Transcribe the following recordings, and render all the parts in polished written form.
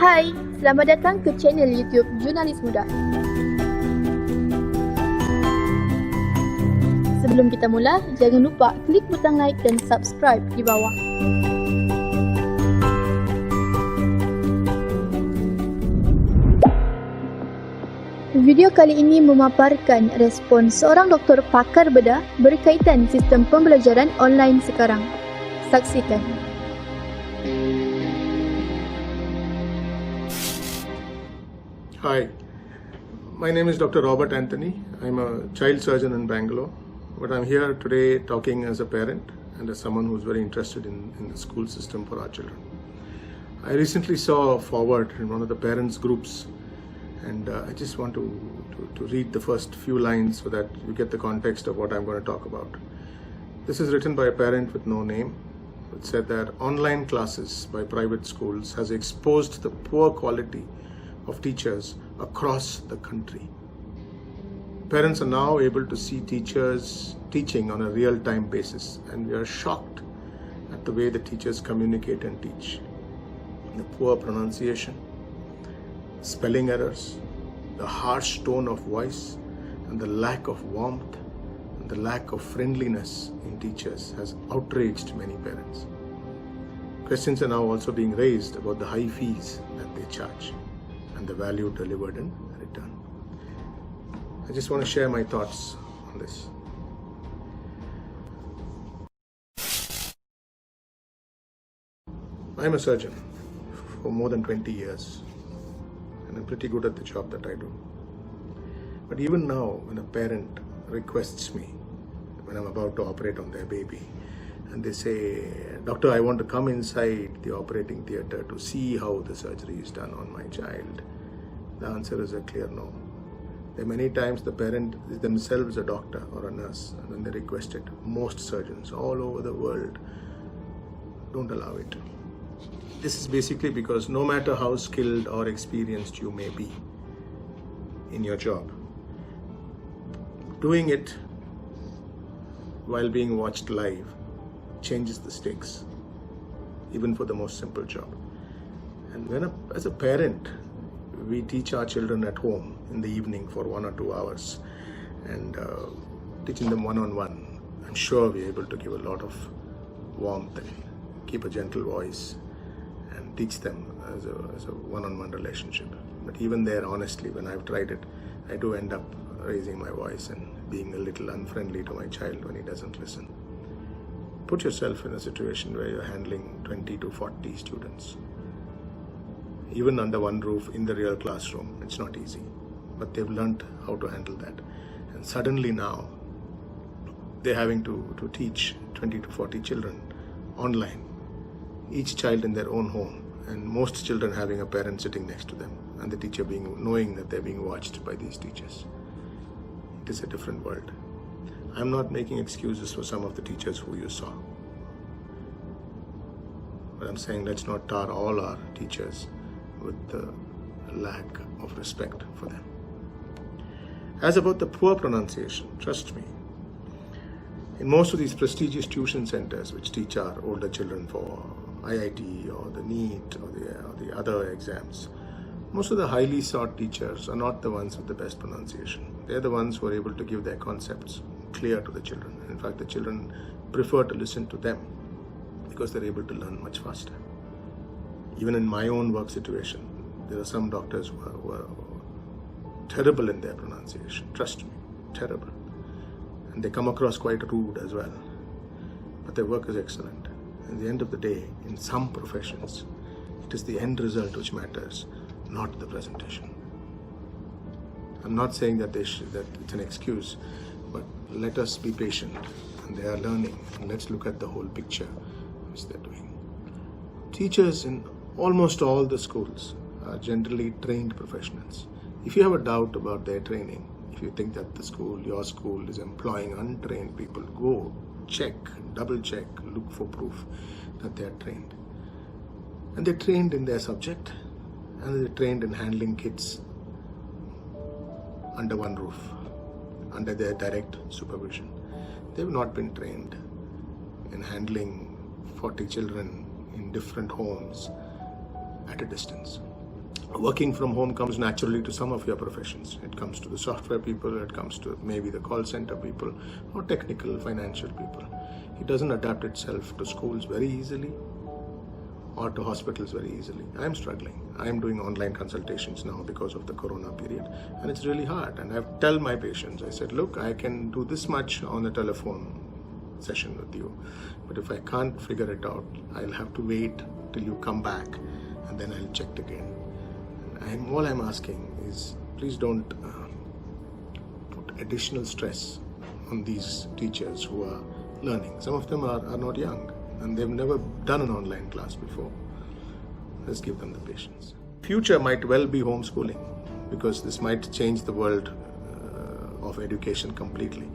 Hai, selamat datang ke channel YouTube Jurnalis Muda. Sebelum kita mula, jangan lupa klik butang like dan subscribe di bawah. Video kali ini memaparkan respon seorang doktor pakar bedah berkaitan sistem pembelajaran online sekarang. Saksikan. Hi, my name is Dr. Robert Anthony. I'm a child surgeon in Bangalore, but I'm here today talking as a parent and as someone who's very interested in the school system for our children. I recently saw a forward in one of the parents' groups, and I just want to read the first few lines so that you get the context of what I'm going to talk about. This is written by a parent with no name. It said that online classes by private schools has exposed the poor quality of teachers across the country. Parents are now able to see teachers teaching on a real-time basis, and we are shocked at the way the teachers communicate and teach. The poor pronunciation, spelling errors, the harsh tone of voice, and the lack of warmth and the lack of friendliness in teachers has outraged many parents. Questions are now also being raised about the high fees that they charge and the value delivered in return. I just want to share my thoughts on this. I'm a surgeon for more than 20 years, and I'm pretty good at the job that I do. But even now, when a parent requests me, when I'm about to operate on their baby, and they say, "Doctor, I want to come inside the operating theatre to see how the surgery is done on my child," the answer is a clear no. There are many times the parent is themselves a doctor or a nurse, and when they request it, most surgeons all over the world don't allow it. This is basically because no matter how skilled or experienced you may be in your job, doing it while being watched live changes the stakes, even for the most simple job. And as a parent, we teach our children at home in the evening for 1 or 2 hours, and teaching them one-on-one, I'm sure we're able to give a lot of warmth and keep a gentle voice and teach them as a one-on-one relationship. But even there, honestly, when I've tried it, I do end up raising my voice and being a little unfriendly to my child when he doesn't listen. Put yourself in a situation where you're handling 20 to 40 students. Even under one roof in the real classroom, it's not easy. But they've learnt how to handle that. And suddenly now, they're having to teach 20 to 40 children online, each child in their own home, and most children having a parent sitting next to them, and the teacher knowing that they're being watched by these teachers. It is a different world. I'm not making excuses for some of the teachers who you saw. But I'm saying let's not tar all our teachers with the lack of respect for them. As about the poor pronunciation, trust me, in most of these prestigious tuition centers which teach our older children for IIT or the NEET or the other exams, most of the highly sought teachers are not the ones with the best pronunciation. They're the ones who are able to give their concepts clear to the children. In fact, the children prefer to listen to them because they're able to learn much faster. Even in my own work situation, there are some doctors who are terrible in their pronunciation. Trust me, terrible. And they come across quite rude as well. But their work is excellent. At the end of the day, in some professions, it is the end result which matters, not the presentation. I'm not saying that that it's an excuse, but let us be patient. And they are learning. And let's look at the whole picture which they're doing. Teachers in almost all the schools are generally trained professionals. If you have a doubt about their training, if you think that your school is employing untrained people, go check, double check, look for proof that they are trained. And they're trained in their subject, and they're trained in handling kids under one roof, under their direct supervision. They've not been trained in handling 40 children in different homes at a distance. Working from home comes naturally to some of your professions. It comes to the software people, it comes to maybe the call center people, or technical, financial people. It doesn't adapt itself to schools very easily or to hospitals very easily. I'm struggling. I'm doing online consultations now because of the corona period, and it's really hard. And I've tell my patients, I said, look, I can do this much on a telephone session with you, but if I can't figure it out, I'll have to wait till you come back, and then I'll check again. And all I'm asking is, please don't put additional stress on these teachers who are learning. Some of them are not young and they've never done an online class before. Let's give them the patience. Future might well be homeschooling, because this might change the world of education completely.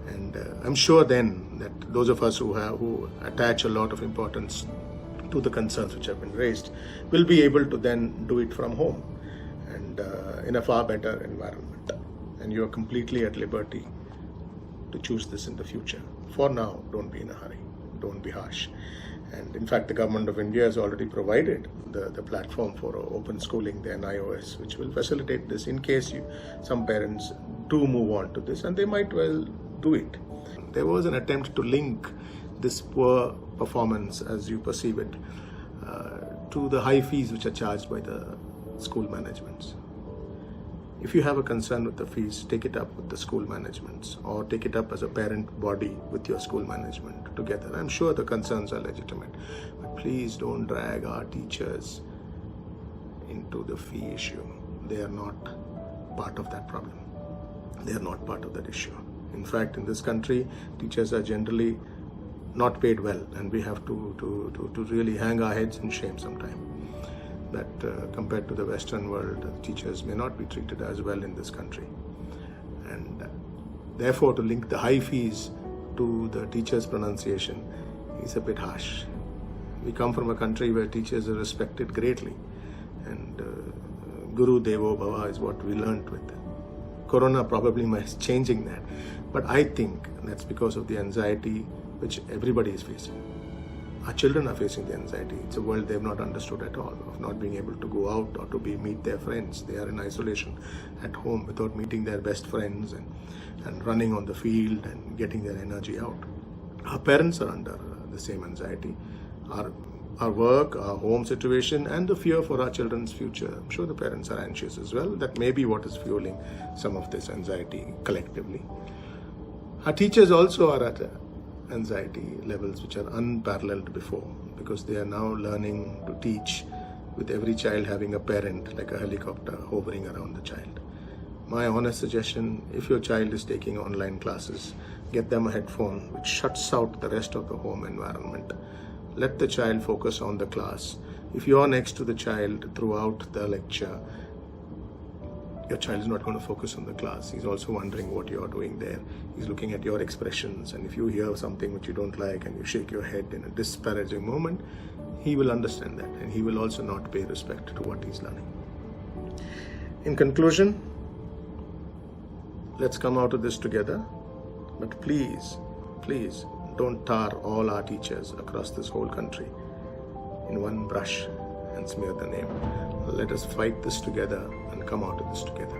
And I'm sure then that those of us who attach a lot of importance to the concerns which have been raised will be able to then do it from home and in a far better environment. And you are completely at liberty to choose this in the future. For now, don't be in a hurry, don't be harsh. And in fact, the government of India has already provided the platform for open schooling, the NIOS, which will facilitate this in case some parents do move on to this, and they might well do it. There was an attempt to link this poor performance, as you perceive it, to the high fees which are charged by the school managements. If you have a concern with the fees, take it up with the school managements, or take it up as a parent body with your school management together. I'm sure the concerns are legitimate, but please don't drag our teachers into the fee issue. They are not part of that problem. They are not part of that issue. In fact, in this country, teachers are generally not paid well, and we have to really hang our heads in shame sometimes that compared to the Western world, teachers may not be treated as well in this country. And therefore, to link the high fees to the teacher's pronunciation is a bit harsh. We come from a country where teachers are respected greatly, and Guru Devo Bhava is what we learnt with. Corona probably is changing that, but I think that's because of the anxiety which everybody is facing. Our children are facing the anxiety. It's a world they've not understood at all, of not being able to go out or to meet their friends. They are in isolation at home without meeting their best friends and running on the field and getting their energy out. Our parents are under the same anxiety. Our work, our home situation, and the fear for our children's future. I'm sure the parents are anxious as well. That may be what is fueling some of this anxiety collectively. Our teachers also are at anxiety levels which are unparalleled before, because they are now learning to teach with every child having a parent like a helicopter hovering around the child. My honest suggestion, if your child is taking online classes, get them a headphone which shuts out the rest of the home environment. Let the child focus on the class. If you are next to the child throughout the lecture, your child is not going to focus on the class. He's also wondering what you are doing there. He's looking at your expressions, and if you hear something which you don't like and you shake your head in a disparaging moment, he will understand that, and he will also not pay respect to what he's learning. In conclusion, let's come out of this together, but please, please don't tar all our teachers across this whole country in one brush and smear the name. Let us fight this together and come out of this together.